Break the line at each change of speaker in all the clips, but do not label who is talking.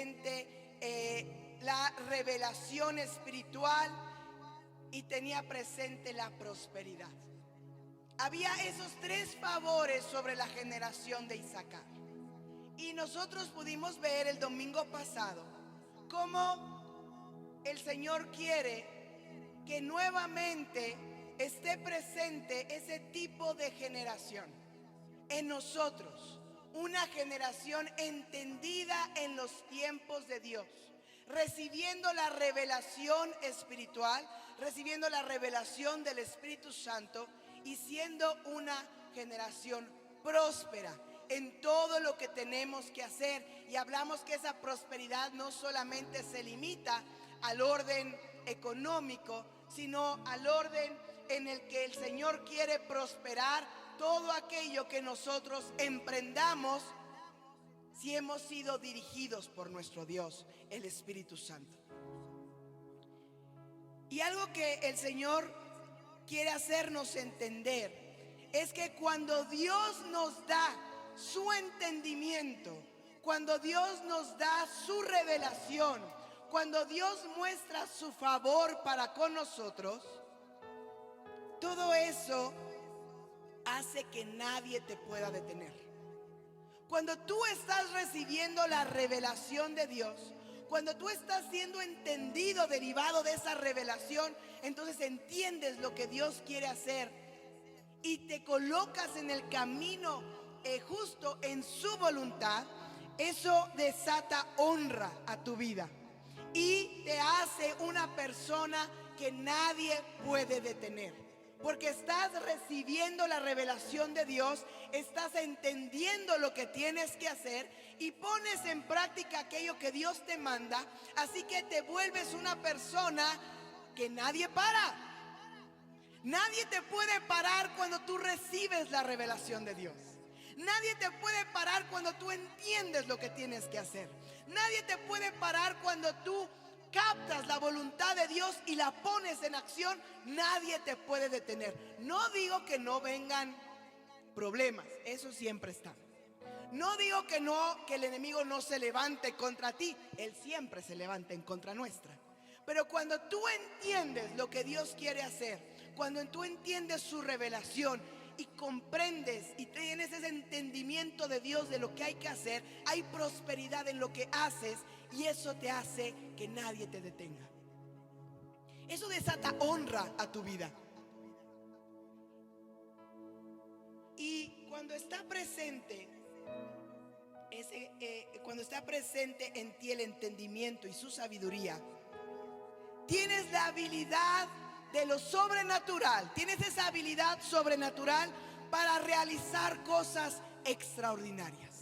presente la revelación espiritual y tenía presente la prosperidad. Había esos tres favores sobre la generación de Isaacar. Y nosotros pudimos ver el domingo pasado cómo el Señor quiere que nuevamente esté presente ese tipo de generación en nosotros. Una generación entendida en los tiempos de Dios, recibiendo la revelación espiritual, recibiendo la revelación del Espíritu Santo y siendo una generación próspera en todo lo que tenemos que hacer. Y hablamos que esa prosperidad no solamente se limita al orden económico, sino al orden en el que el Señor quiere prosperar todo aquello que nosotros emprendamos, si hemos sido dirigidos por nuestro Dios, el Espíritu Santo. Y algo que el Señor quiere hacernos entender es que cuando Dios nos da su entendimiento, cuando Dios nos da su revelación, cuando Dios muestra su favor para con nosotros, todo eso hace que nadie te pueda detener. Cuando tú estás recibiendo la revelación de Dios, cuando tú estás siendo entendido derivado de esa revelación, entonces entiendes lo que Dios quiere hacer y te colocas en el camino justo en su voluntad. Eso desata honra a tu vida y te hace una persona que nadie puede detener. Porque estás recibiendo la revelación de Dios, estás entendiendo lo que tienes que hacer y pones en práctica aquello que Dios te manda. Así que te vuelves una persona que nadie para. Nadie te puede parar cuando tú recibes la revelación de Dios. Nadie te puede parar cuando tú entiendes lo que tienes que hacer. Nadie te puede parar cuando tú captas la voluntad de Dios y la pones en acción. Nadie te puede detener. No digo que no vengan problemas, eso siempre está. No digo que no, que el enemigo no se levante contra ti. Él siempre se levanta en contra nuestra. Pero cuando tú entiendes lo que Dios quiere hacer, cuando tú entiendes su revelación y comprendes y tienes ese entendimiento de Dios de lo que hay que hacer, hay prosperidad en lo que haces y eso te hace que nadie te detenga. Eso desata honra a tu vida. Y cuando está presente en ti el entendimiento y su sabiduría, tienes la habilidad de lo sobrenatural. Tienes esa habilidad sobrenatural para realizar cosas extraordinarias.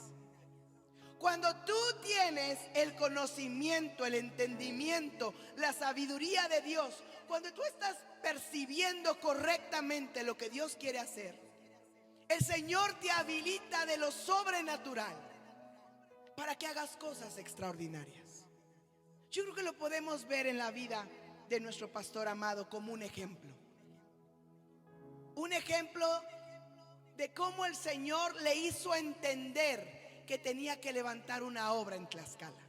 Cuando tú tienes el conocimiento, el entendimiento, la sabiduría de Dios, cuando tú estás percibiendo correctamente lo que Dios quiere hacer, el Señor te habilita de lo sobrenatural para que hagas cosas extraordinarias. Yo creo que lo podemos ver en la vida de nuestro pastor amado como un ejemplo. Un ejemplo de cómo el Señor le hizo entender que tenía que levantar una obra en Tlaxcala.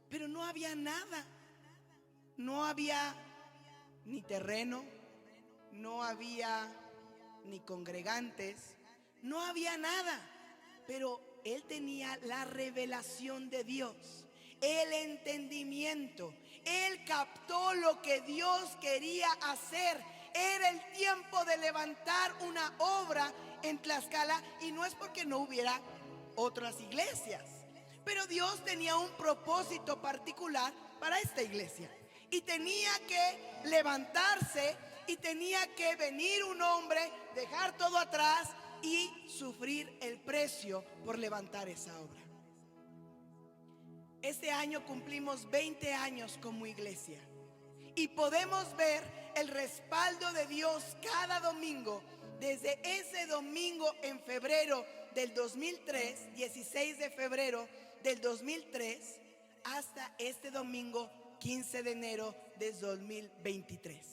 Pero no había nada. No había ni terreno, no había ni congregantes, no había nada. Pero él tenía la revelación de Dios, el entendimiento. Él captó lo que Dios quería hacer. Era el tiempo de levantar una obra en Tlaxcala, y no es porque no hubiera otras iglesias, pero Dios tenía un propósito particular para esta iglesia y tenía que levantarse y tenía que venir un hombre, dejar todo atrás y sufrir el precio por levantar esa obra. Este año cumplimos 20 años como iglesia y podemos ver el respaldo de Dios cada domingo. Desde ese domingo en febrero del 2003, 16 de febrero del 2003, hasta este domingo 15 de enero del 2023.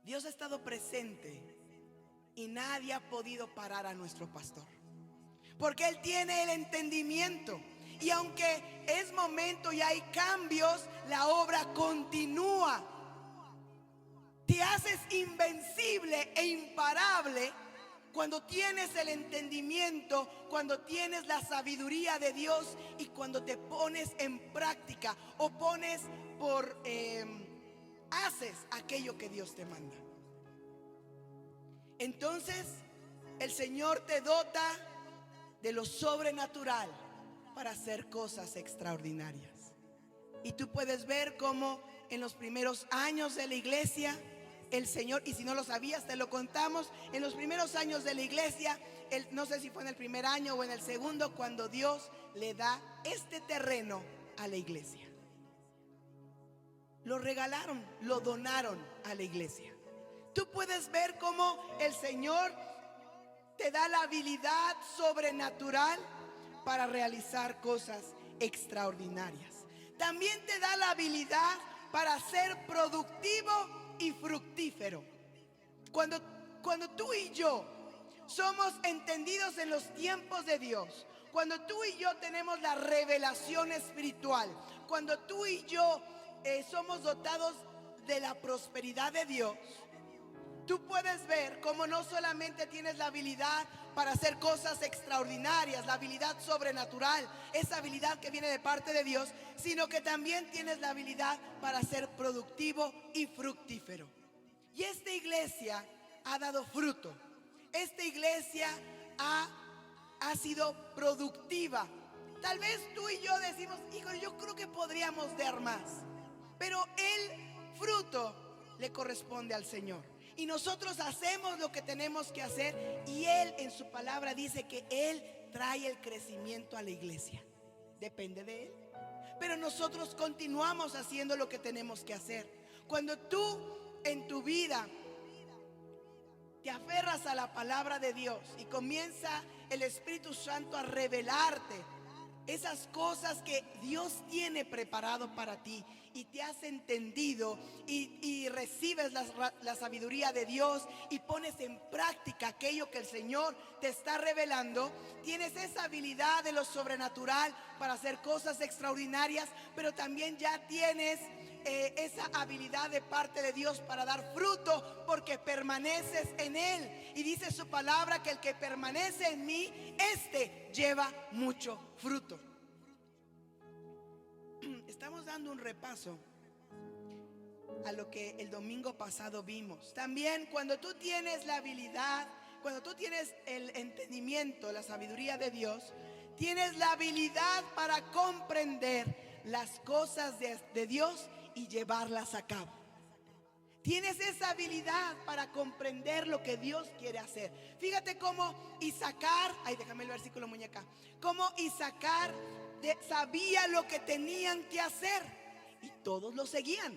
Dios ha estado presente y nadie ha podido parar a nuestro pastor, porque Él tiene el entendimiento Y aunque es momento y hay cambios, la obra continúa. Te haces invencible e imparable cuando tienes el entendimiento, cuando tienes la sabiduría de Dios y cuando te pones en práctica o haces aquello que Dios te manda. Entonces el Señor te dota de lo sobrenatural para hacer cosas extraordinarias. Y tú puedes ver cómo en los primeros años de la iglesia el Señor, y si no lo sabías te lo contamos, en los primeros años de la iglesia, no sé si fue en el primer año o en el segundo, cuando Dios le da este terreno a la iglesia. Lo regalaron, lo donaron a la iglesia. Tú puedes ver cómo el Señor te da la habilidad sobrenatural para realizar cosas extraordinarias. También te da la habilidad para ser productivo y fructífero. Cuando tú y yo somos entendidos en los tiempos de Dios, cuando tú y yo tenemos la revelación espiritual, cuando tú y yo somos dotados de la prosperidad de Dios, tú puedes ver cómo no solamente tienes la habilidad para hacer cosas extraordinarias, la habilidad sobrenatural, esa habilidad que viene de parte de Dios, sino que también tienes la habilidad para ser productivo y fructífero. Y esta iglesia ha dado fruto. Esta iglesia ha sido productiva. Tal vez tú y yo decimos, hijo, yo creo que podríamos dar más, pero el fruto le corresponde al Señor. Y nosotros hacemos lo que tenemos que hacer, y Él en su palabra dice que Él trae el crecimiento a la iglesia. Depende de Él. Pero nosotros continuamos haciendo lo que tenemos que hacer. Cuando tú en tu vida te aferras a la palabra de Dios y comienza el Espíritu Santo a revelarte esas cosas que Dios tiene preparado para ti, y te has entendido y recibes la sabiduría de Dios y pones en práctica aquello que el Señor te está revelando, tienes esa habilidad de lo sobrenatural para hacer cosas extraordinarias, pero también ya tienes esa habilidad de parte de Dios para dar fruto, porque permaneces en Él. Y dice su palabra que el que permanece en mí, este lleva mucho fruto. Estamos dando un repaso a lo que el domingo pasado vimos. También cuando tú tienes la habilidad, cuando tú tienes el entendimiento, la sabiduría de Dios, tienes la habilidad para comprender las cosas de Dios y llevarlas a cabo. Tienes esa habilidad para comprender lo que Dios quiere hacer. Fíjate cómo Isaacar, déjame el versículo, muñeca. Cómo Isaacar sabía lo que tenían que hacer y todos lo seguían.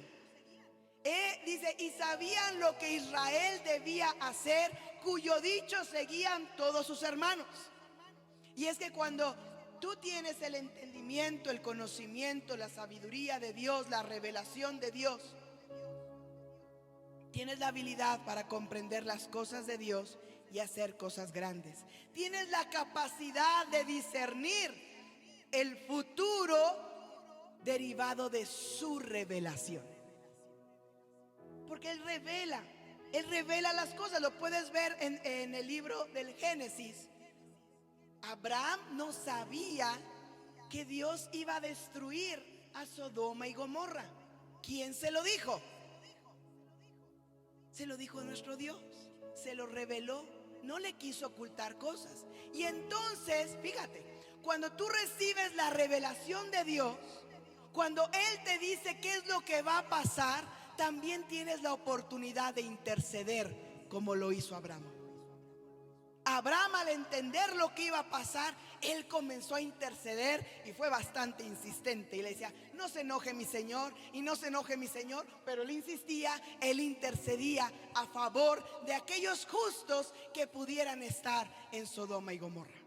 Dice, y sabían lo que Israel debía hacer, cuyo dicho seguían todos sus hermanos. Y es que cuando tú tienes el entendimiento, el conocimiento, la sabiduría de Dios, la revelación de Dios, tienes la habilidad para comprender las cosas de Dios y hacer cosas grandes. Tienes la capacidad de discernir el futuro derivado de su revelación. Porque Él revela las cosas. Lo puedes ver en el libro del Génesis. Abraham no sabía que Dios iba a destruir a Sodoma y Gomorra. ¿Quién se lo dijo? Se lo dijo nuestro Dios. Se lo reveló. No le quiso ocultar cosas. Y entonces, fíjate, cuando tú recibes la revelación de Dios, cuando Él te dice qué es lo que va a pasar, también tienes la oportunidad de interceder, como lo hizo Abraham. Abraham, al entender lo que iba a pasar, él comenzó a interceder y fue bastante insistente y le decía, no se enoje mi Señor, y no se enoje mi Señor, pero él insistía, él intercedía a favor de aquellos justos que pudieran estar en Sodoma y Gomorra.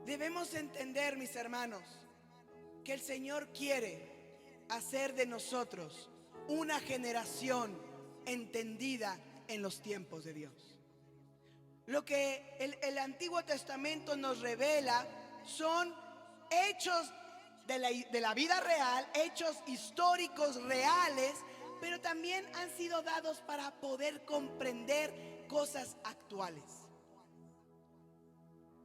Debemos entender, mis hermanos, que el Señor quiere hacer de nosotros una generación entendida en los tiempos de Dios. Lo que el Antiguo Testamento nos revela son hechos de la vida real, hechos históricos reales, pero también han sido dados para poder comprender cosas actuales.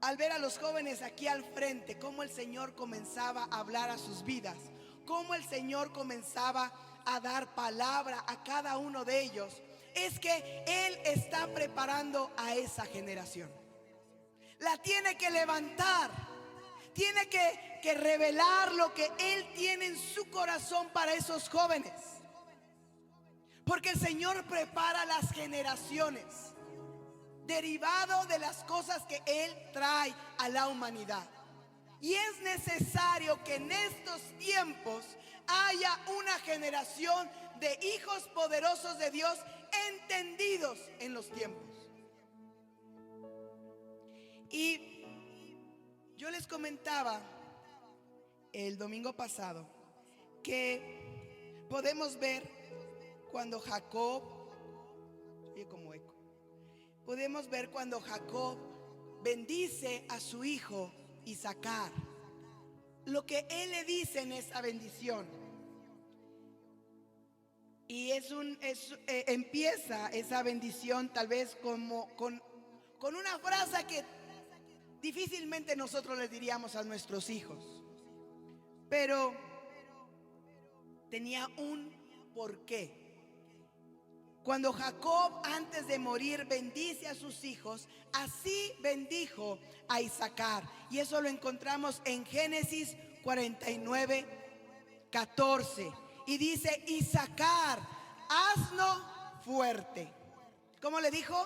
Al ver a los jóvenes aquí al frente, cómo el Señor comenzaba a hablar a sus vidas, cómo el Señor comenzaba a dar palabra a cada uno de ellos, es que Él está preparando a esa generación. La tiene que levantar, tiene que revelar lo que Él tiene en su corazón para esos jóvenes. Porque el Señor prepara las generaciones derivado de las cosas que Él trae a la humanidad. Y es necesario que en estos tiempos haya una generación de hijos poderosos de Dios entendidos en los tiempos. Y yo les comentaba el domingo pasado que podemos ver cuando Jacob, podemos ver cuando Jacob bendice a su hijo Isaacar, lo que él le dice en esa bendición. Y empieza esa bendición tal vez como con una frase que difícilmente nosotros les diríamos a nuestros hijos, pero tenía un porqué. Cuando Jacob antes de morir bendice a sus hijos, así bendijo a Isaacar. Y eso lo encontramos en Génesis 49:14. Y dice: Isaacar, asno fuerte. ¿Cómo le dijo?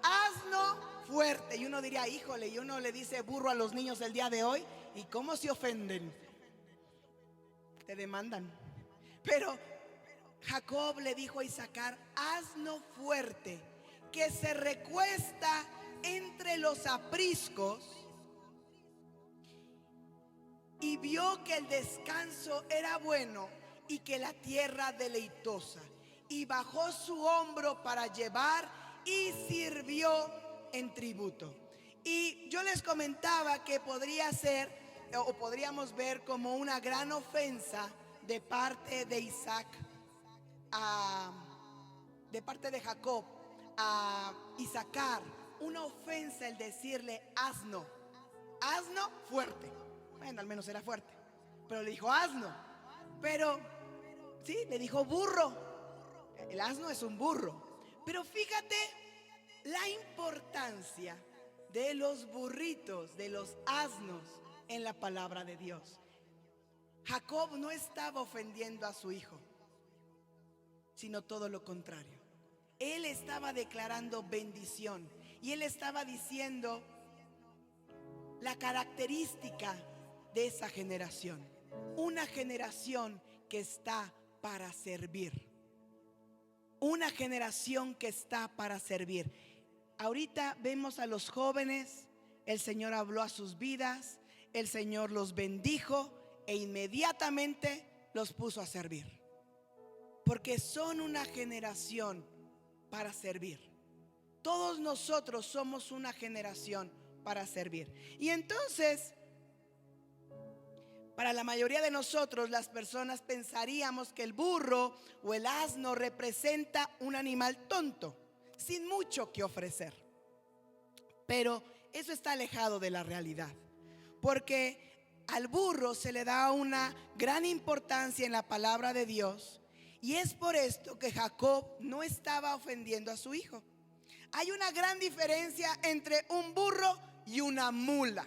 Asno fuerte. Y uno diría, híjole, y uno le dice burro a los niños el día de hoy, ¿y cómo se ofenden? Te demandan. Pero Jacob le dijo a Isaacar: asno fuerte, que se recuesta entre los apriscos. Y vio que el descanso era bueno y que la tierra deleitosa. Y bajó su hombro para llevar y sirvió en tributo. Y yo les comentaba que podría ser, o podríamos ver como una gran ofensa de parte de Isaac, de parte de Jacob a Isaacar, una ofensa el decirle asno fuerte. Bueno, al menos era fuerte, pero le dijo asno. Pero sí, le dijo burro. El asno es un burro. Pero fíjate la importancia de los burritos, de los asnos en la palabra de Dios. Jacob no estaba ofendiendo a su hijo, sino todo lo contrario. Él estaba declarando bendición y él estaba diciendo la característica de esa generación. Una generación que está para servir. Una generación que está para servir. Ahorita vemos a los jóvenes, el Señor habló a sus vidas, el Señor los bendijo e inmediatamente los puso a servir. Porque son una generación para servir. Todos nosotros somos una generación para servir. Y entonces, para la mayoría de nosotros, las personas pensaríamos que el burro o el asno representa un animal tonto, sin mucho que ofrecer. Pero eso está alejado de la realidad, porque al burro se le da una gran importancia en la palabra de Dios. Y es por esto que Jacob no estaba ofendiendo a su hijo. Hay una gran diferencia entre un burro y una mula.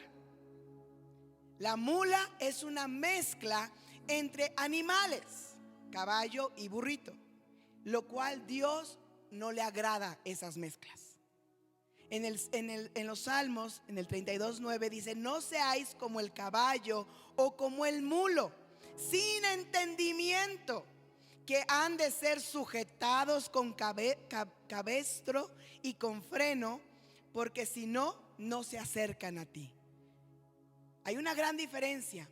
La mula es una mezcla entre animales, caballo y burrito, lo cual Dios no le agrada esas mezclas. En los Salmos, en el 32:9 dice: no seáis como el caballo o como el mulo, sin entendimiento, que han de ser sujetados con cabestro y con freno, porque si no, no se acercan a ti. Hay una gran diferencia.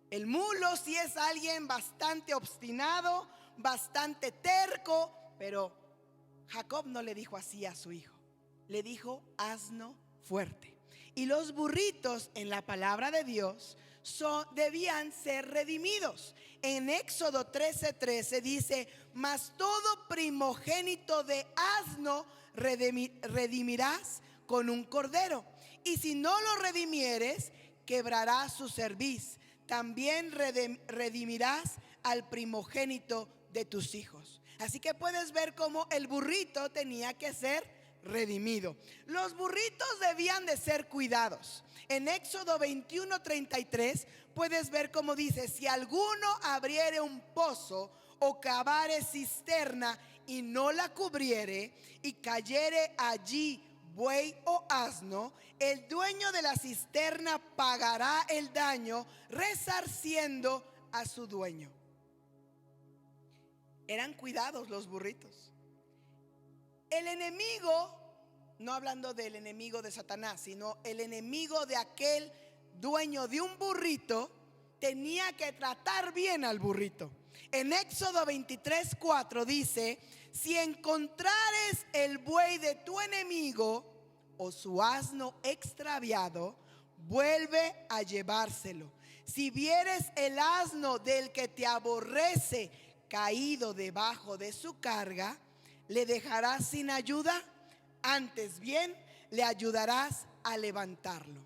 El mulo sí es alguien bastante obstinado, bastante terco, pero Jacob no le dijo así a su hijo. le dijo asno fuerte. Y los burritos en la palabra de Dios debían ser redimidos. En Éxodo 13:13 dice: mas todo primogénito de asno redimirás con un cordero, y si no lo redimieres, quebrará su cerviz. También redimirás al primogénito de tus hijos. Así que puedes ver cómo el burrito tenía que ser redimido. Los burritos debían de ser cuidados. En Éxodo 21:33 puedes ver cómo dice: si alguno abriere un pozo o cavare cisterna y no la cubriere, y cayere allí buey o asno, el dueño de la cisterna pagará el daño, resarciendo a su dueño. Eran cuidados los burritos. El enemigo, no hablando del enemigo de Satanás, sino el enemigo de aquel dueño de un burrito, tenía que tratar bien al burrito. En Éxodo 23:4 dice: si encontrares el buey de tu enemigo o su asno extraviado, vuelve a llevárselo. Si vieres el asno del que te aborrece caído debajo de su carga, ¿le dejarás sin ayuda? Antes bien, le ayudarás a levantarlo.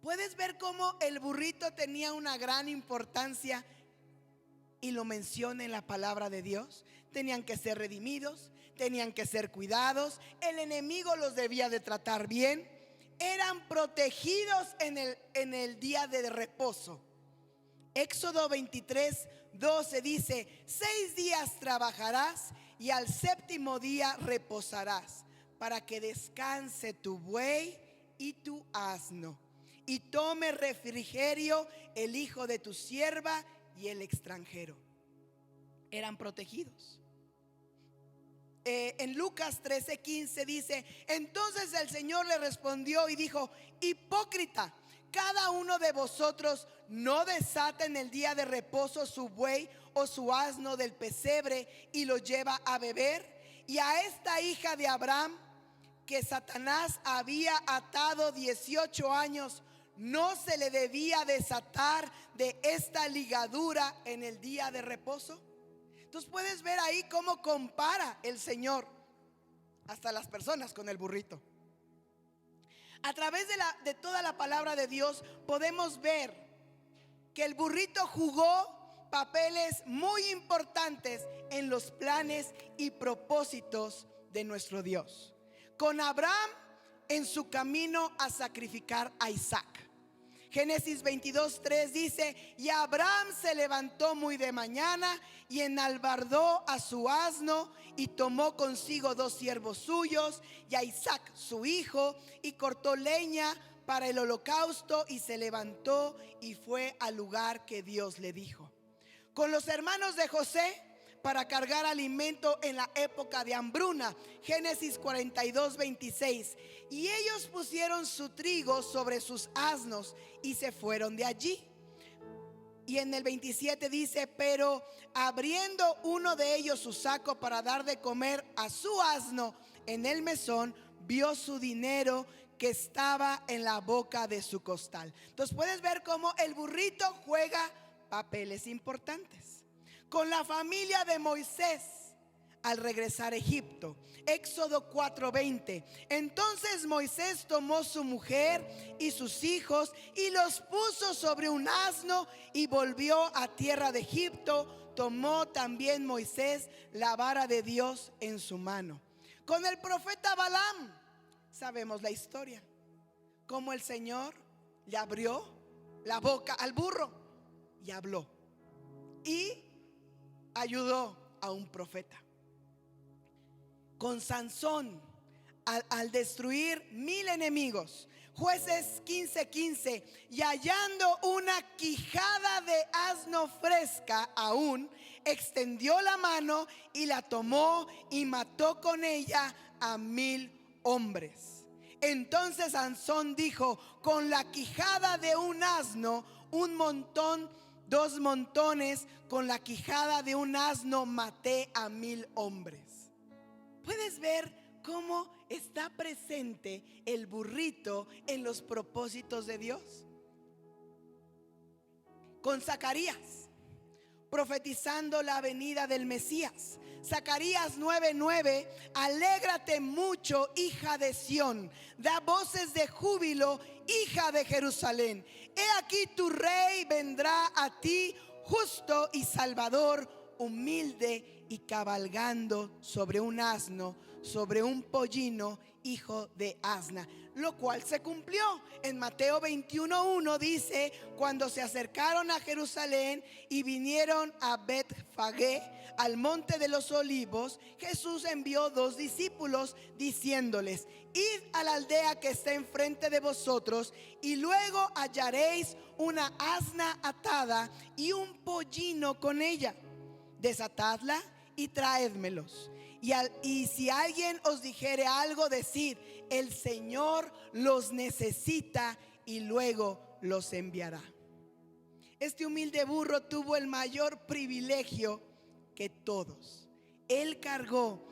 Puedes ver cómo el burrito tenía una gran importancia, y lo menciona en la palabra de Dios. Tenían que ser redimidos, tenían que ser cuidados, el enemigo los debía de tratar bien, eran protegidos en el día de reposo. Éxodo 23:12 dice: 6 días trabajarás y al séptimo día reposarás, para que descanse tu buey y tu asno, y tome refrigerio el hijo de tu sierva y el extranjero. Eran protegidos. En Lucas 13:15 dice: entonces el Señor le respondió y dijo: hipócrita, cada uno de vosotros no desata en el día de reposo su buey o su asno del pesebre y lo lleva a beber. Y a esta hija de Abraham, que Satanás había atado 18 años, ¿no se le debía desatar de esta ligadura en el día de reposo? Entonces puedes ver ahí cómo compara el Señor hasta las personas con el burrito. A través de toda la palabra de Dios podemos ver que el burrito jugó papeles muy importantes en los planes y propósitos de nuestro Dios. Con Abraham en su camino a sacrificar a Isaac. Génesis 22:3 dice: y Abraham se levantó muy de mañana y enalbardó a su asno y tomó consigo 2 siervos suyos y a Isaac su hijo, y cortó leña para el holocausto y se levantó y fue al lugar que Dios le dijo. Con los hermanos de José para cargar alimento en la época de hambruna. Génesis 42:26. Y ellos pusieron su trigo sobre sus asnos y se fueron de allí. Y en el 27 dice: pero abriendo uno de ellos su saco para dar de comer a su asno en el mesón, vio su dinero que estaba en la boca de su costal. Entonces puedes ver cómo el burrito juega papeles importantes. Con la familia de Moisés al regresar a Egipto. Éxodo 4:20. Entonces Moisés tomó su mujer y sus hijos y los puso sobre un asno y volvió a tierra de Egipto. Tomó también Moisés la vara de Dios en su mano. Con el profeta Balaam sabemos la historia, cómo el Señor le abrió la boca al burro y habló y ayudó a un profeta. Con Sansón al destruir 1000 enemigos. Jueces 15:15. Y hallando una quijada de asno fresca aún, extendió la mano y la tomó y mató con ella a 1000 hombres. Entonces Sansón dijo: con la quijada de un asno, un montón, 2 montones, con la quijada de un asno maté a 1000 hombres. Puedes ver cómo ¿está presente el burrito en los propósitos de Dios? Con Zacarías, profetizando la venida del Mesías. Zacarías 9:9: alégrate mucho, hija de Sión, da voces de júbilo, hija de Jerusalén. He aquí tu rey vendrá a ti, justo y salvador, humilde y cabalgando sobre un asno, sobre un pollino, hijo de asna. Lo cual se cumplió. En Mateo 21:1 dice: cuando se acercaron a Jerusalén y vinieron a Betfagé, al monte de los olivos, Jesús envió 2 discípulos diciéndoles: id a la aldea que está enfrente de vosotros, y luego hallaréis una asna atada y un pollino con ella. Desatadla y traédmelos. Y si alguien os dijere algo, decid: el Señor los necesita, y luego los enviará. Este humilde burro tuvo el mayor privilegio que todos. Él cargó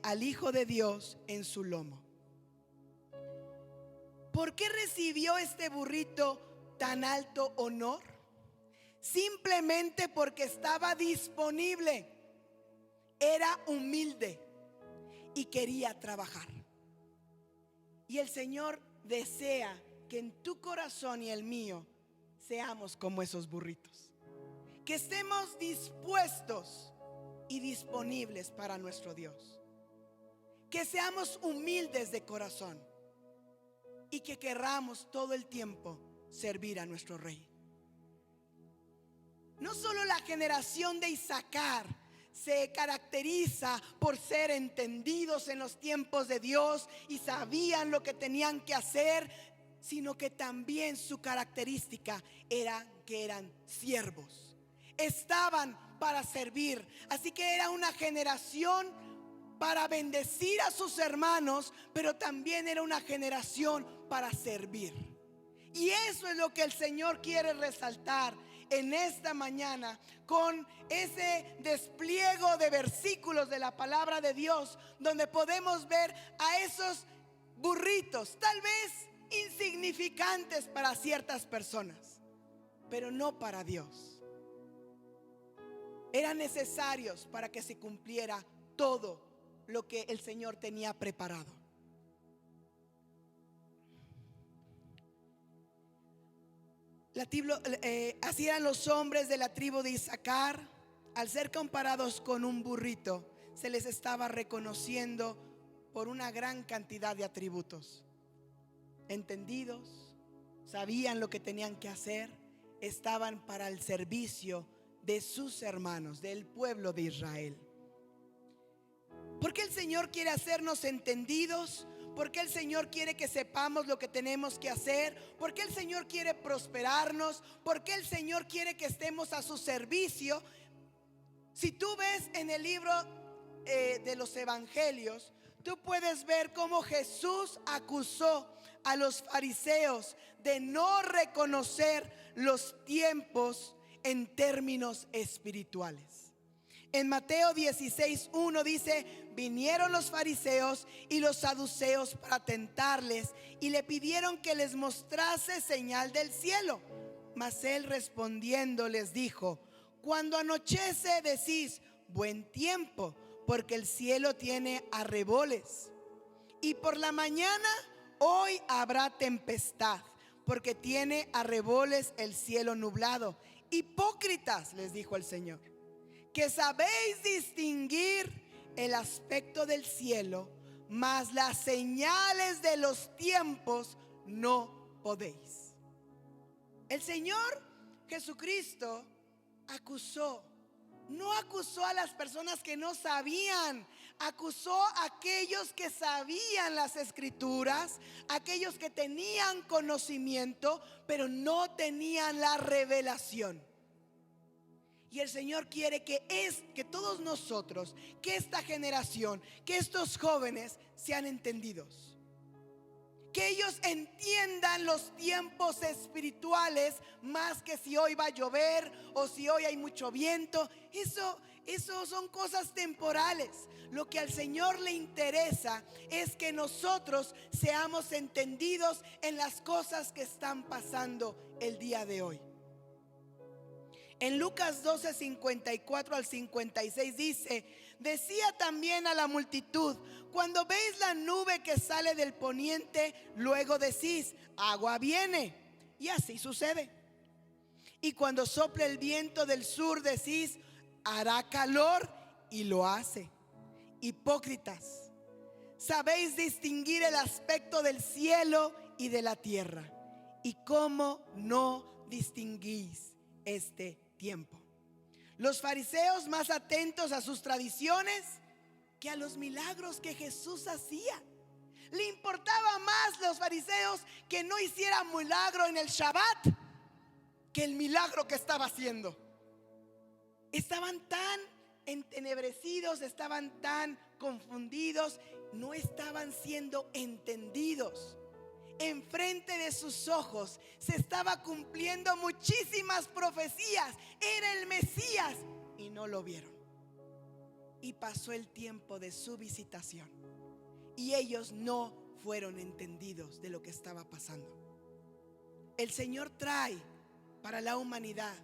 al Hijo de Dios en su lomo. ¿Por qué recibió este burrito tan alto honor? Simplemente porque estaba disponible. Era humilde y quería trabajar. Y el Señor desea que en tu corazón y el mío seamos como esos burritos, que estemos dispuestos y disponibles para nuestro Dios, que seamos humildes de corazón y que querramos todo el tiempo servir a nuestro Rey. No solo la generación de Isaacar se caracteriza por ser entendidos en los tiempos de Dios y sabían lo que tenían que hacer, sino que también su característica era que eran siervos. Estaban para servir. Así que era una generación para bendecir a sus hermanos, pero también era una generación para servir. Y eso es lo que el Señor quiere resaltar en esta mañana, con ese despliego de versículos de la palabra de Dios, donde podemos ver a esos burritos, tal vez insignificantes para ciertas personas, pero no para Dios. Eran necesarios para que se cumpliera todo lo que el Señor tenía preparado. Así eran los hombres de la tribu de Isaacar. Al ser comparados con un burrito, se les estaba reconociendo por una gran cantidad de atributos. Entendidos, sabían lo que tenían que hacer, estaban para el servicio de sus hermanos, del pueblo de Israel. ¿Por qué el Señor quiere hacernos entendidos? ¿Por qué el Señor quiere que sepamos lo que tenemos que hacer? ¿Por qué el Señor quiere prosperarnos? ¿Por qué el Señor quiere que estemos a su servicio? Si tú ves en el libro de los evangelios, tú puedes ver cómo Jesús acusó a los fariseos de no reconocer los tiempos en términos espirituales. En Mateo 16:1 dice: vinieron los fariseos y los saduceos para tentarles, y le pidieron que les mostrase señal del cielo. Mas él respondiendo les dijo: cuando anochece decís buen tiempo, porque el cielo tiene arreboles. Y por la mañana hoy habrá tempestad, porque tiene arreboles el cielo nublado. Hipócritas, les dijo el Señor, que sabéis distinguir el aspecto del cielo, mas las señales de los tiempos no podéis. El Señor Jesucristo no acusó a las personas que no sabían, acusó a aquellos que sabían las escrituras, aquellos que tenían conocimiento, pero no tenían la revelación. Y el Señor quiere que todos nosotros, que esta generación, que estos jóvenes sean entendidos, que ellos entiendan los tiempos espirituales más que si hoy va a llover o si hoy hay mucho viento. Eso Eso son cosas temporales. Lo que al Señor le interesa es que nosotros seamos entendidos en las cosas que están pasando el día de hoy. En Lucas 12, 54 al 56 dice: decía también a la multitud: cuando veis la nube que sale del poniente, luego decís: agua viene, y así sucede. Y cuando sople el viento del sur, decís: hará calor, y lo hace. Hipócritas, sabéis distinguir el aspecto del cielo y de la tierra, y cómo no distinguís este tiempo. Los fariseos más atentos a sus tradiciones que a los milagros que Jesús hacía. Le importaba más los fariseos que no hiciera milagro en el Shabbat que el milagro que estaba haciendo. Estaban tan entenebrecidos, estaban tan confundidos, no estaban siendo entendidos. Enfrente de sus ojos se estaba cumpliendo muchísimas profecías. Era el Mesías y no lo vieron. Y pasó el tiempo de su visitación y ellos no fueron entendidos de lo que estaba pasando. El Señor trae para la humanidad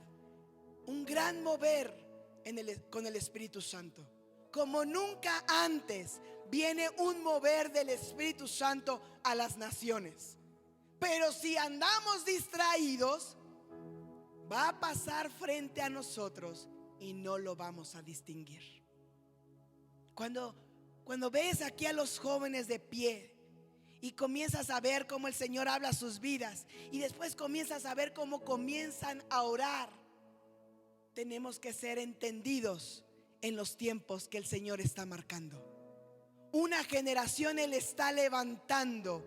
un gran mover con el Espíritu Santo. Como nunca antes viene un mover del Espíritu Santo a las naciones. Pero si andamos distraídos, va a pasar frente a nosotros y no lo vamos a distinguir. Cuando ves aquí a los jóvenes de pie y comienzas a ver cómo el Señor habla a sus vidas, y después comienzas a ver cómo comienzan a orar, tenemos que ser entendidos en los tiempos que el Señor está marcando. Una generación Él está levantando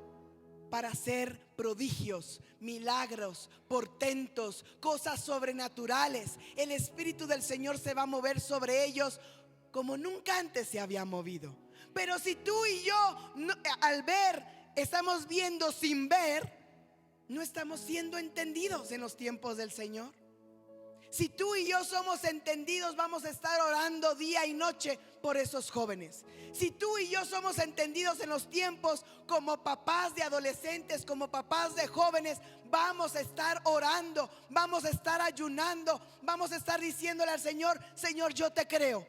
para hacer prodigios, milagros, portentos, cosas sobrenaturales. El Espíritu del Señor se va a mover sobre ellos como nunca antes se había movido. Pero si tú y yo al ver estamos viendo sin ver, no estamos siendo entendidos en los tiempos del Señor. Si tú y yo somos entendidos, vamos a estar orando día y noche por esos jóvenes. Si tú y yo somos entendidos en los tiempos, como papás de adolescentes, como papás de jóvenes, vamos a estar orando, vamos a estar ayunando, vamos a estar diciéndole al Señor: Señor, yo te creo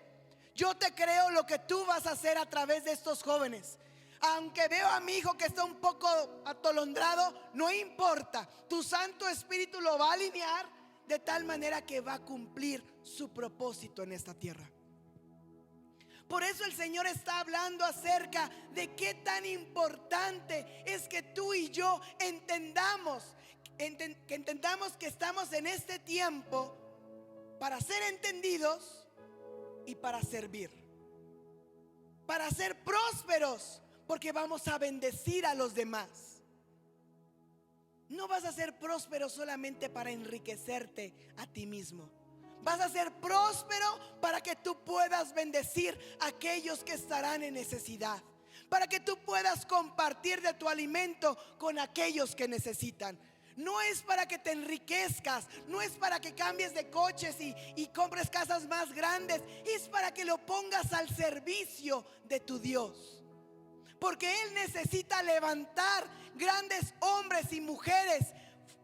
lo que tú vas a hacer a través de estos jóvenes. Aunque veo a mi hijo que está un poco atolondrado, no importa, tu Santo Espíritu lo va a alinear de tal manera que va a cumplir su propósito en esta tierra. Por eso el Señor está hablando acerca de qué tan importante es que tú y yo entendamos que estamos en este tiempo para ser entendidos y para servir, para ser prósperos, porque vamos a bendecir a los demás. No vas a ser próspero solamente para enriquecerte a ti mismo. Vas a ser próspero para que tú puedas bendecir a aquellos que estarán en necesidad, para que tú puedas compartir de tu alimento con aquellos que necesitan. No es para que te enriquezcas, no es para que cambies de coches y compres casas más grandes. Es para que lo pongas al servicio de tu Dios. Porque Él necesita levantar grandes hombres y mujeres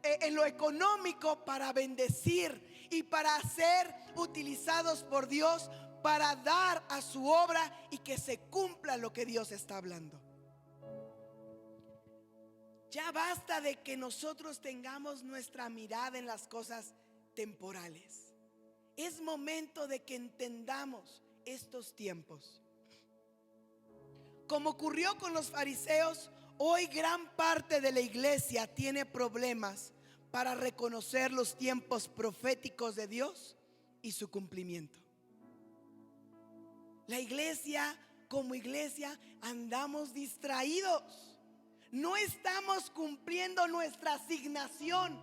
en lo económico para bendecir y para ser utilizados por Dios para dar a su obra y que se cumpla lo que Dios está hablando. Ya basta de que nosotros tengamos nuestra mirada en las cosas temporales. Es momento de que entendamos estos tiempos. Como ocurrió con los fariseos, hoy gran parte de la iglesia tiene problemas para reconocer los tiempos proféticos de Dios y su cumplimiento. La iglesia, como iglesia, andamos distraídos. No estamos cumpliendo nuestra asignación.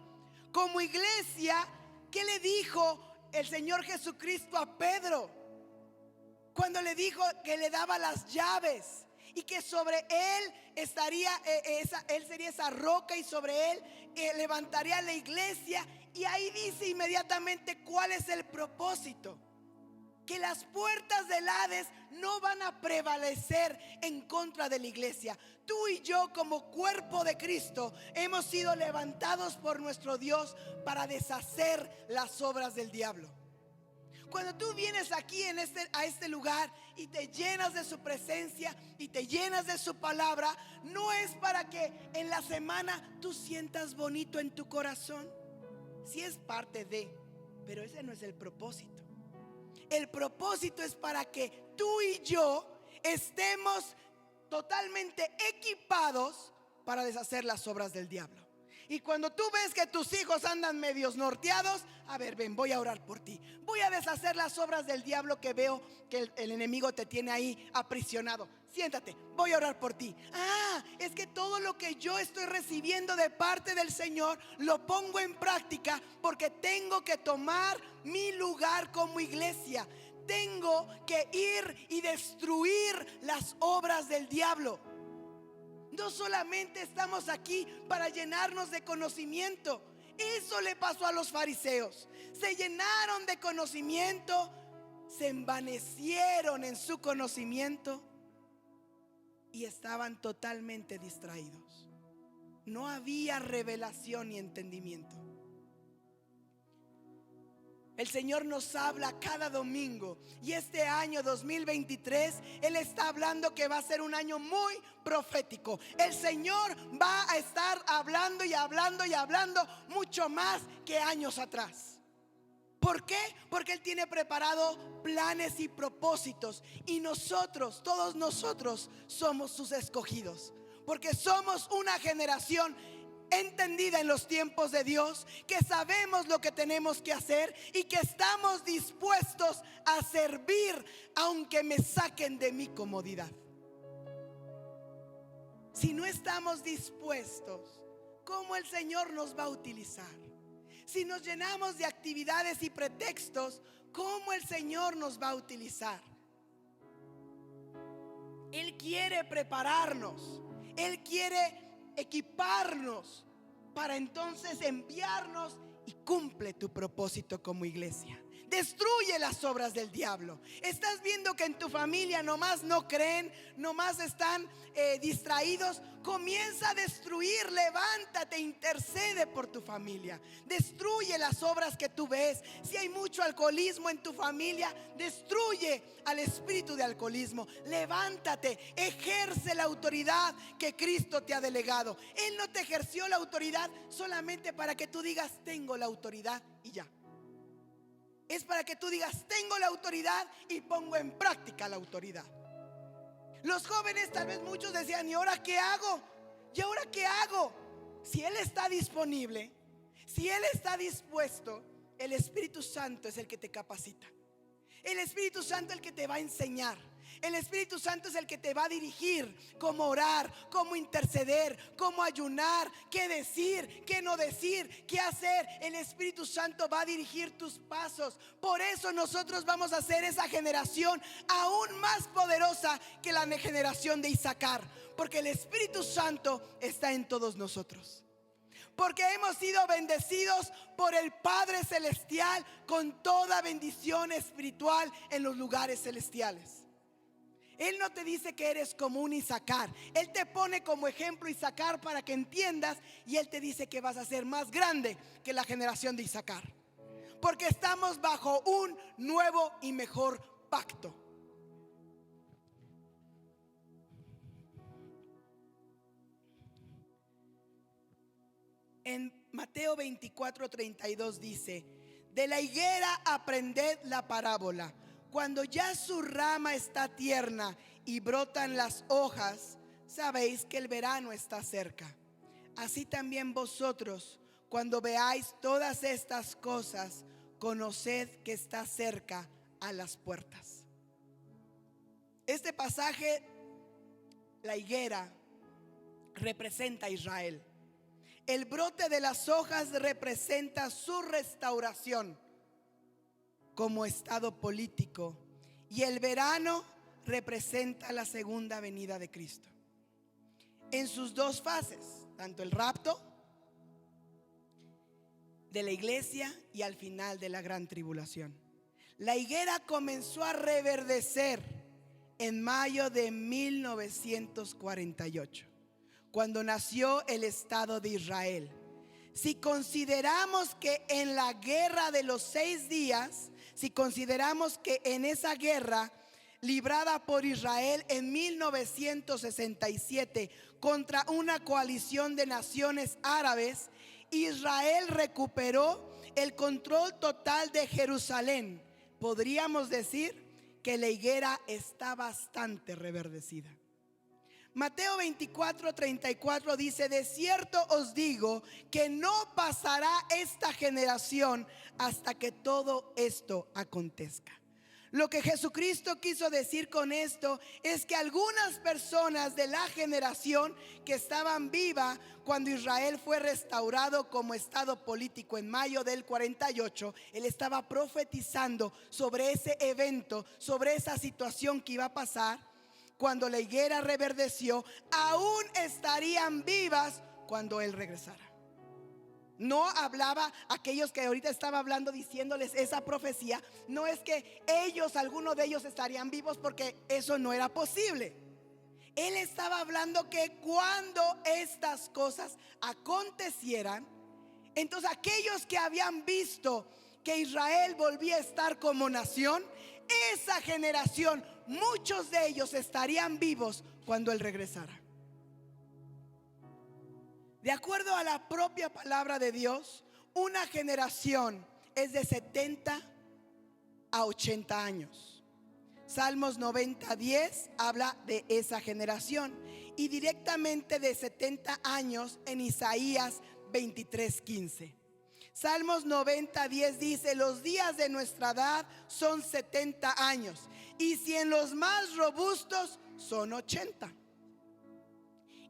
Como iglesia, ¿qué le dijo el Señor Jesucristo a Pedro? Cuando le dijo que le daba las llaves y que sobre él estaría, él sería esa roca y sobre él levantaría la iglesia. Y ahí dice inmediatamente cuál es el propósito. que las puertas del Hades no van a prevalecer en contra de la iglesia. Tú y yo, como cuerpo de Cristo, hemos sido levantados por nuestro Dios para deshacer las obras del diablo. Cuando tú vienes aquí a este lugar y te llenas de su presencia y te llenas de su palabra, no es para que en la semana tú sientas bonito en tu corazón. Sí es parte de, pero ese no es el propósito. El propósito es para que tú y yo estemos totalmente equipados para deshacer las obras del diablo. Y cuando tú ves que tus hijos andan medios norteados, a ver, ven, voy a orar por ti. Voy a deshacer las obras del diablo que veo que el enemigo te tiene ahí aprisionado. Siéntate, voy a orar por ti. Es que todo lo que yo estoy recibiendo de parte del Señor lo pongo en práctica porque tengo que tomar mi lugar como iglesia. Tengo que ir y destruir las obras del diablo. No solamente estamos aquí para llenarnos de conocimiento. Eso le pasó a los fariseos. Se llenaron de conocimiento, se envanecieron en su conocimiento y estaban totalmente distraídos. No había revelación ni entendimiento. El Señor nos habla cada domingo y este año 2023 Él está hablando que va a ser un año muy profético. El Señor va a estar hablando y hablando y hablando mucho más que años atrás. ¿Por qué? Porque Él tiene preparado planes y propósitos y nosotros, todos nosotros somos sus escogidos. Porque somos una generación entendida en los tiempos de Dios, que sabemos lo que tenemos que hacer y que estamos dispuestos a servir aunque me saquen de mi comodidad. Si no estamos dispuestos, ¿cómo el Señor nos va a utilizar? Si nos llenamos de actividades y pretextos, ¿cómo el Señor nos va a utilizar? Él quiere prepararnos, Él quiere equiparnos para entonces enviarnos y cumple tu propósito como iglesia. Destruye las obras del diablo. Estás viendo que en tu familia nomás no creen, nomás están distraídos. Comienza a destruir, levántate, intercede por tu familia. Destruye las obras que tú ves. Si hay mucho alcoholismo en tu familia, destruye al espíritu de alcoholismo. Levántate, ejerce la autoridad que Cristo te ha delegado. Él no te ejerció la autoridad solamente para que tú digas tengo la autoridad y ya. Es para que tú digas tengo la autoridad y pongo en práctica la autoridad. Los jóvenes, tal vez muchos decían, ¿y ahora qué hago? ¿Y ahora qué hago? Si Él está disponible, si Él está dispuesto, el Espíritu Santo es el que te capacita. El Espíritu Santo es el que te va a enseñar. El Espíritu Santo es el que te va a dirigir cómo orar, cómo interceder, cómo ayunar, qué decir, qué no decir, qué hacer. El Espíritu Santo va a dirigir tus pasos. Por eso nosotros vamos a ser esa generación aún más poderosa que la generación de Isaacar, porque el Espíritu Santo está en todos nosotros. Porque hemos sido bendecidos por el Padre Celestial con toda bendición espiritual en los lugares celestiales. Él no te dice que eres como un Isaacar. Él te pone como ejemplo Isaacar para que entiendas. Y Él te dice que vas a ser más grande que la generación de Isaacar. Porque estamos bajo un nuevo y mejor pacto. En Mateo 24:32 dice: de la higuera aprended la parábola. Cuando ya su rama está tierna y brotan las hojas, sabéis que el verano está cerca. Así también vosotros, cuando veáis todas estas cosas, conoced que está cerca a las puertas. Este pasaje, la higuera, representa a Israel. El brote de las hojas representa su restauración como estado político, y el verano representa la segunda venida de Cristo en sus dos fases, tanto el rapto de la iglesia y al final de la gran tribulación. La higuera comenzó a reverdecer en mayo de 1948, cuando nació el Estado de Israel. Si consideramos que en la guerra de los 6 días, si consideramos que en esa guerra librada por Israel en 1967 contra una coalición de naciones árabes, Israel recuperó el control total de Jerusalén. Podríamos decir que la higuera está bastante reverdecida. Mateo 24:34 dice: de cierto os digo que no pasará esta generación hasta que todo esto acontezca. Lo que Jesucristo quiso decir con esto es que algunas personas de la generación que estaban vivas cuando Israel fue restaurado como estado político en mayo del 48, él estaba profetizando sobre ese evento, sobre esa situación que iba a pasar. Cuando la higuera reverdeció, aún estarían vivas cuando él regresara. No hablaba aquellos que ahorita estaba hablando, diciéndoles esa profecía. No es que ellos, algunos de ellos estarían vivos, porque eso no era posible. Él estaba hablando que cuando estas cosas acontecieran, entonces aquellos que habían visto que Israel volvía a estar como nación, esa generación, muchos de ellos estarían vivos cuando él regresara. De acuerdo a la propia palabra de Dios, una generación es de 70 a 80 años. Salmos 90:10 habla de esa generación, y directamente de 70 años en Isaías 23:15. Salmos 90:10 dice: los días de nuestra edad son 70 años, y si en los más robustos son 80.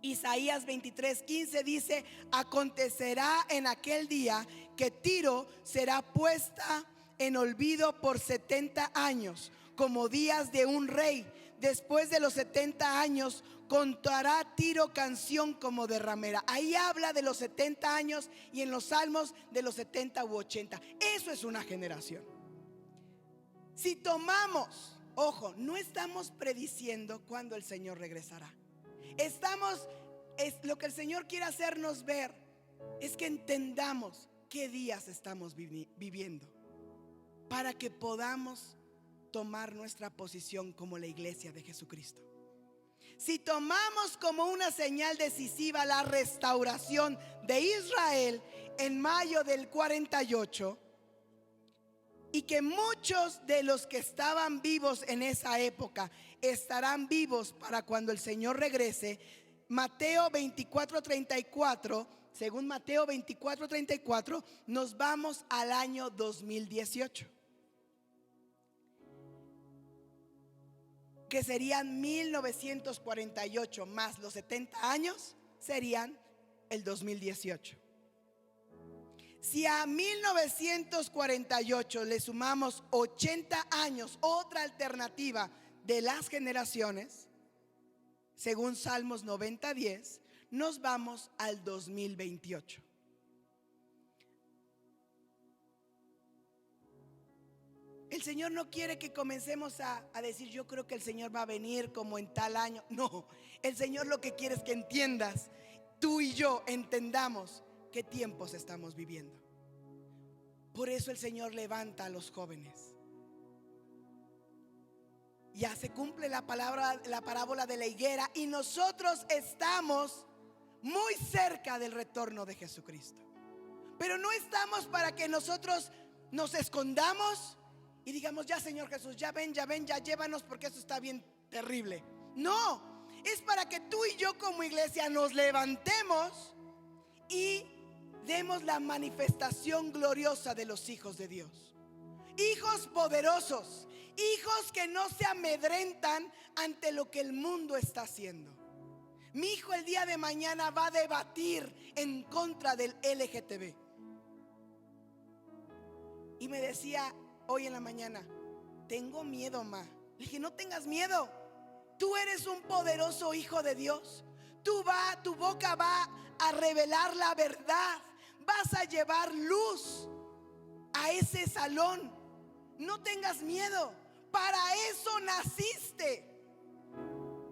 Isaías 23:15 dice: acontecerá en aquel día que Tiro será puesta en olvido por 70 años, como días de un rey. Después de los 70 años contará Tiro canción como de ramera. Ahí habla de los 70 años, y en los salmos de los 70 u 80. Eso es una generación. Si tomamos, ojo, no estamos prediciendo cuándo el Señor regresará. Lo que el Señor quiere hacernos ver es que entendamos qué días estamos viviendo, para que podamos tomar nuestra posición como la iglesia de Jesucristo. Si tomamos como una señal decisiva la restauración de Israel en mayo del 48, y que muchos de los que estaban vivos en esa época estarán vivos para cuando el Señor regrese, Mateo 24:34, según Mateo 24:34, nos vamos al año 2018, que serían 1948 más los 70 años, serían el 2018. Si a 1948 le sumamos 80 años, otra alternativa de las generaciones, según Salmos 90:10, nos vamos al 2028. El Señor no quiere que comencemos a decir: yo creo que el Señor va a venir como en tal año. No, el Señor lo que quiere es que entiendas, tú y yo entendamos qué tiempos estamos viviendo. Por eso el Señor levanta a los jóvenes. Ya se cumple la parábola de la higuera, y nosotros estamos muy cerca del retorno de Jesucristo. Pero no estamos para que nosotros nos escondamos y digamos: ya, Señor Jesús, ya ven, ya llévanos, porque esto está bien terrible. No, es para que tú y yo como iglesia nos levantemos y demos la manifestación gloriosa de los hijos de Dios. Hijos poderosos, hijos que no se amedrentan ante lo que el mundo está haciendo. Mi hijo el día de mañana va a debatir en contra del LGTB. Y me decía hoy en la mañana: tengo miedo, ma. Le dije: no tengas miedo. Tú eres un poderoso hijo de Dios. Tu boca va a revelar la verdad. Vas a llevar luz a ese salón. No tengas miedo. Para eso naciste.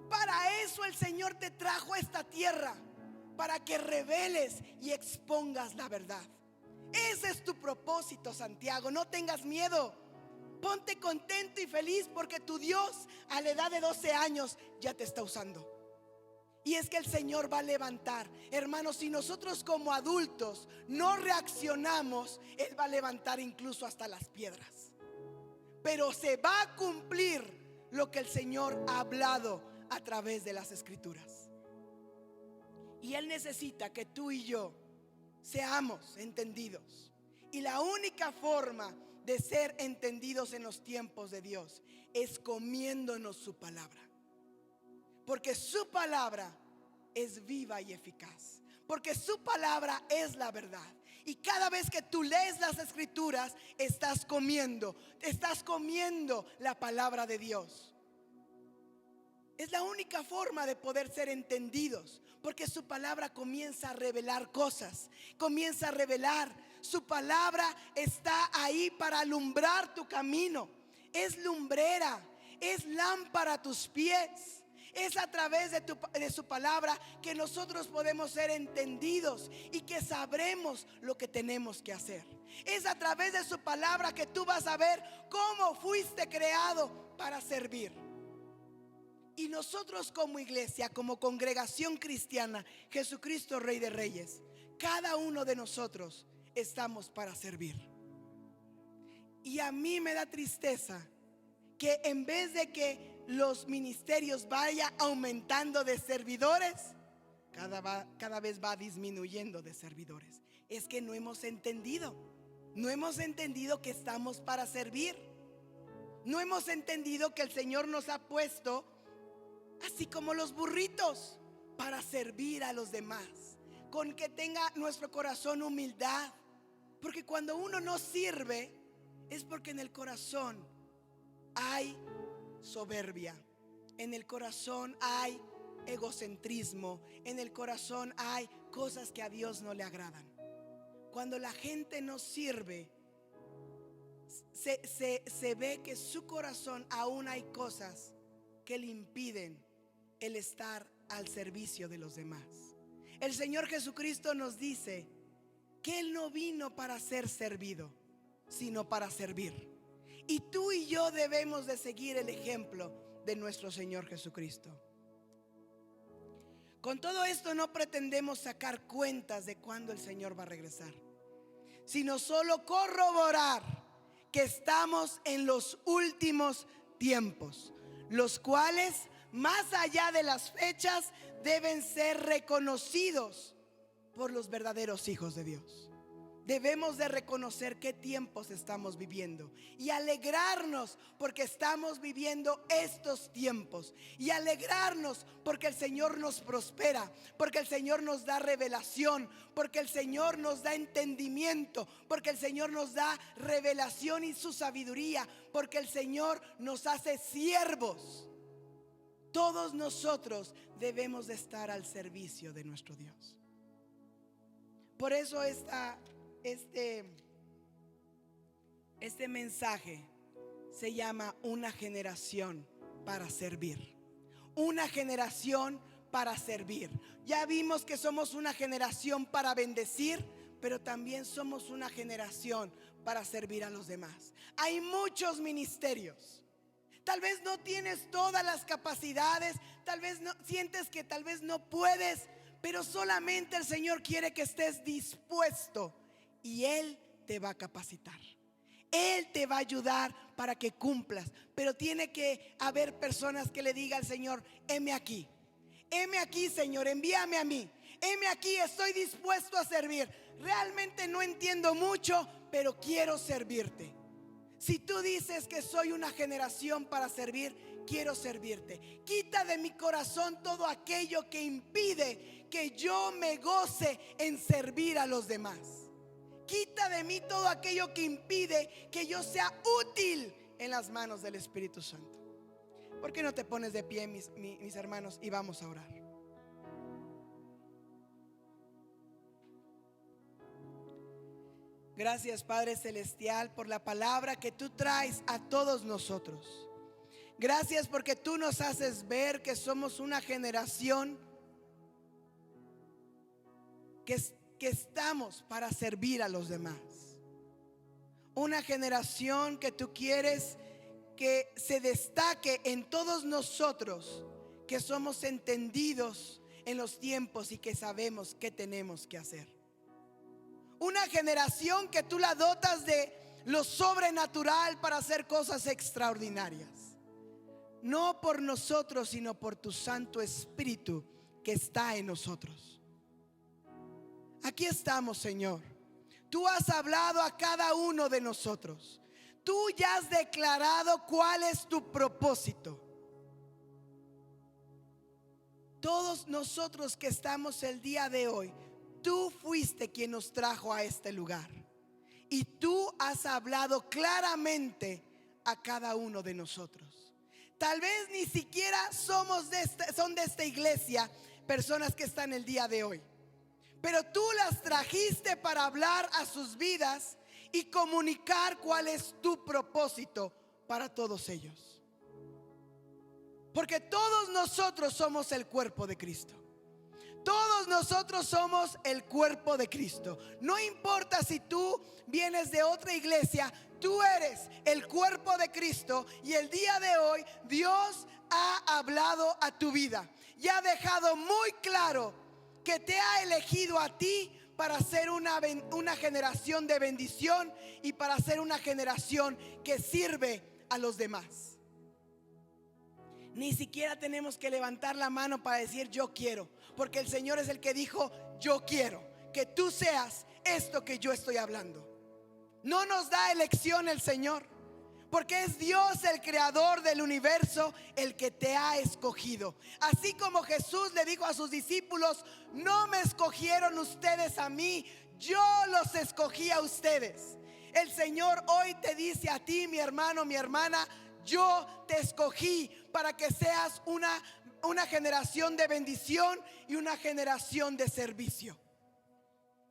Para eso el Señor te trajo a esta tierra, para que reveles y expongas la verdad. Ese es tu propósito, Santiago. No tengas miedo. Ponte contento y feliz, porque tu Dios a la edad de 12 años ya te está usando. Y es que el Señor va a levantar, hermanos, si nosotros como adultos no reaccionamos, Él va a levantar incluso hasta las piedras. Pero se va a cumplir lo que el Señor ha hablado a través de las Escrituras. Y Él necesita que tú y yo seamos entendidos. Y la única forma de ser entendidos en los tiempos de Dios es comiéndonos su palabra. Porque su palabra es viva y eficaz. Porque su palabra es la verdad. Y cada vez que tú lees las Escrituras, estás comiendo la palabra de Dios. Es la única forma de poder ser entendidos, porque su palabra comienza a revelar cosas, comienza a revelar. Su palabra está ahí para alumbrar tu camino. Es lumbrera, es lámpara a tus pies. Es a través de su palabra que nosotros podemos ser entendidos y que sabremos lo que tenemos que hacer. Es a través de su palabra que tú vas a ver cómo fuiste creado para servir. Y nosotros como iglesia, como congregación cristiana, Jesucristo Rey de Reyes, cada uno de nosotros estamos para servir. Y a mí me da tristeza que en vez de que los ministerios vayan aumentando de servidores, cada vez va disminuyendo de servidores. Es que no hemos entendido que estamos para servir. No hemos entendido que el Señor nos ha puesto así como los burritos para servir a los demás, con que tenga nuestro corazón humildad. Porque cuando uno no sirve es porque en el corazón hay soberbia, en el corazón hay egocentrismo, en el corazón hay cosas que a Dios no le agradan. Cuando la gente no sirve, se ve que su corazón aún hay cosas que le impiden el estar al servicio de los demás. El Señor Jesucristo nos dice que Él no vino para ser servido, sino para servir. Y tú y yo debemos de seguir el ejemplo de nuestro Señor Jesucristo. Con todo esto no pretendemos sacar cuentas de cuándo el Señor va a regresar, sino solo corroborar que estamos en los últimos tiempos, los cuales, más allá de las fechas, deben ser reconocidos por los verdaderos hijos de Dios. Debemos de reconocer qué tiempos estamos viviendo y alegrarnos porque estamos viviendo estos tiempos, y alegrarnos porque el Señor nos prospera, porque el Señor nos da revelación, porque el Señor nos da entendimiento, porque el Señor nos da revelación y su sabiduría, porque el Señor nos hace siervos. Todos nosotros debemos de estar al servicio de nuestro Dios. Por eso este mensaje se llama una generación para servir. Una generación para servir. Ya vimos que somos una generación para bendecir, pero también somos una generación para servir a los demás. Hay muchos ministerios. Tal vez no tienes todas las capacidades, tal vez no sientes que tal vez no puedes, pero solamente el Señor quiere que estés dispuesto y Él te va a capacitar. Él te va a ayudar para que cumplas, pero tiene que haber personas que le digan al Señor: heme aquí, Señor, envíame a mí, heme aquí, estoy dispuesto a servir. Realmente no entiendo mucho, pero quiero servirte. Si tú dices que soy una generación para servir, quiero servirte. Quita de mi corazón todo aquello que impide que yo me goce en servir a los demás. Quita de mí todo aquello que impide que yo sea útil en las manos del Espíritu Santo. ¿Por qué no te pones de pie, mis hermanos, y vamos a orar? Gracias, Padre Celestial, por la palabra que tú traes a todos nosotros. Gracias porque tú nos haces ver que somos una generación que estamos para servir a los demás. Una generación que tú quieres que se destaque en todos nosotros, que somos entendidos en los tiempos y que sabemos qué tenemos que hacer. Una generación que tú la dotas de lo sobrenatural para hacer cosas extraordinarias. No por nosotros, sino por tu Santo Espíritu que está en nosotros. Aquí estamos, Señor. Tú has hablado a cada uno de nosotros. Tú ya has declarado cuál es tu propósito. Todos nosotros que estamos el día de hoy, tú fuiste quien nos trajo a este lugar. Y tú has hablado claramente a cada uno de nosotros. Tal vez ni siquiera son de esta iglesia personas que están el día de hoy. Pero tú las trajiste para hablar a sus vidas y comunicar cuál es tu propósito para todos ellos. Porque todos nosotros somos el cuerpo de Cristo. Todos nosotros somos el cuerpo de Cristo. No importa si tú vienes de otra iglesia, tú eres el cuerpo de Cristo. Y el día de hoy Dios ha hablado a tu vida y ha dejado muy claro que te ha elegido a ti para ser una generación de bendición y para ser una generación que sirve a los demás. Ni siquiera tenemos que levantar la mano para decir yo quiero, porque el Señor es el que dijo yo quiero que tú seas esto que yo estoy hablando. No nos da elección el Señor, porque es Dios el creador del universo el que te ha escogido. Así como Jesús le dijo a sus discípulos: no me escogieron ustedes a mí, yo los escogí a ustedes. El Señor hoy te dice a ti, mi hermano, mi hermana: yo te escogí para que seas una generación de bendición y una generación de servicio.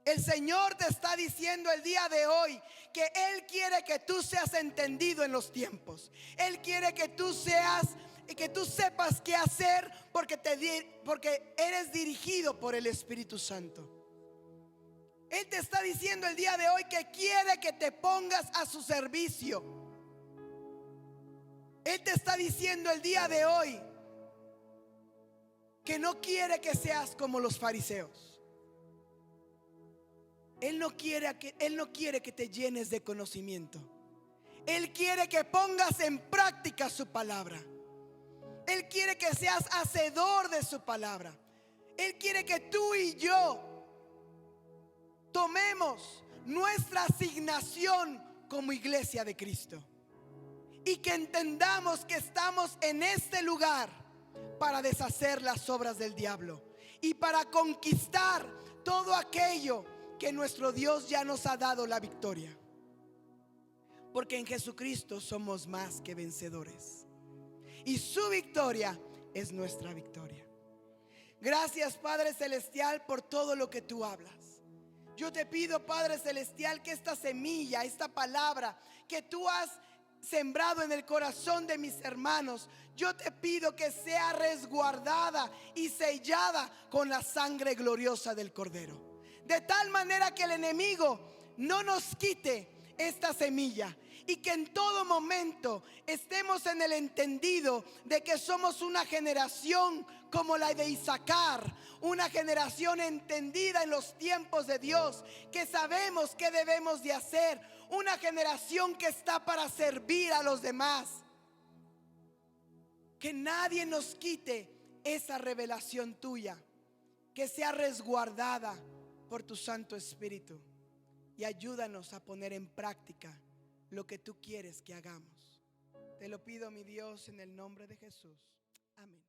El Señor te está diciendo el día de hoy que Él quiere que tú seas entendido en los tiempos. Él quiere que tú sepas qué hacer porque eres dirigido por el Espíritu Santo. Él te está diciendo el día de hoy que quiere que te pongas a su servicio. Él te está diciendo el día de hoy que no quiere que seas como los fariseos. Él no quiere que te llenes de conocimiento. Él quiere que pongas en práctica su palabra. Él quiere que seas hacedor de su palabra. Él quiere que tú y yo tomemos nuestra asignación como iglesia de Cristo y que entendamos que estamos en este lugar para deshacer las obras del diablo y para conquistar todo aquello que nuestro Dios ya nos ha dado la victoria. Porque en Jesucristo somos más que vencedores y su victoria es nuestra victoria. Gracias, Padre Celestial, por todo lo que tú hablas. Yo te pido, Padre Celestial, que esta semilla, esta palabra que tú has sembrado en el corazón de mis hermanos, yo te pido que sea resguardada y sellada con la sangre gloriosa del Cordero, de tal manera que el enemigo no nos quite esta semilla y que en todo momento estemos en el entendido de que somos una generación como la de Isaacar, una generación entendida en los tiempos de Dios, que sabemos qué debemos de hacer, una generación que está para servir a los demás. Que nadie nos quite esa revelación tuya, que sea resguardada por tu Santo Espíritu, y ayúdanos a poner en práctica lo que tú quieres que hagamos. Te lo pido, mi Dios, en el nombre de Jesús. Amén.